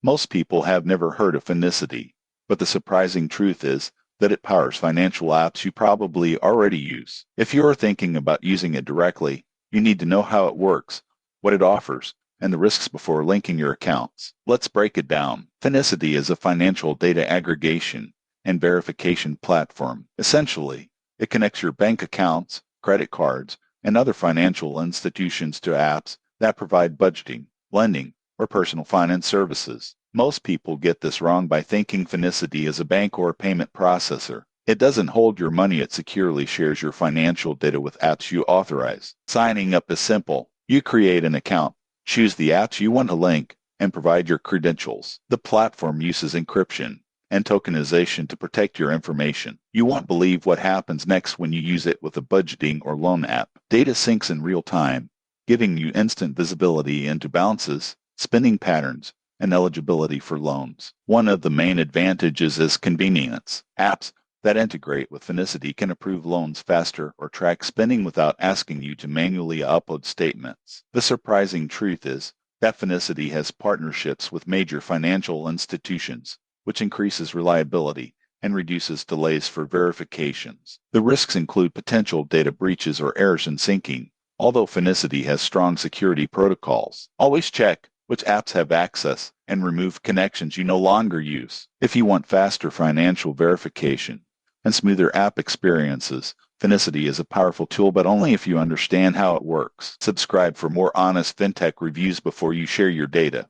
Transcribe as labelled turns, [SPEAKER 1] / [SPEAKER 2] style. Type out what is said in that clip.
[SPEAKER 1] Most people have never heard of Finicity, but the surprising truth is that it powers financial apps you probably already use. If you're thinking about using it directly, you need to know how it works, what it offers, and the risks before linking your accounts. Let's break it down. Finicity is a financial data aggregation and verification platform. Essentially, it connects your bank accounts, credit cards, and other financial institutions to apps that provide budgeting, lending, or personal finance services. Most people get this wrong by thinking Finicity is a bank or a payment processor. It doesn't hold your money, it securely shares your financial data with apps you authorize. Signing up is simple. You create an account, choose the apps you want to link, and provide your credentials. The platform uses encryption and tokenization to protect your information. You won't believe what happens next when you use it with a budgeting or loan app. Data syncs in real time, giving you instant visibility into balances, spending patterns, and eligibility for loans. One of the main advantages is convenience. Apps that integrate with Finicity can approve loans faster or track spending without asking you to manually upload statements. The surprising truth is that Finicity has partnerships with major financial institutions, which increases reliability and reduces delays for verifications. The risks include potential data breaches or errors in syncing, although Finicity has strong security protocols. Always check which apps have access and remove connections you no longer use. If you want faster financial verification and smoother app experiences, Finicity is a powerful tool, but only if you understand how it works. Subscribe for more honest fintech reviews before you share your data.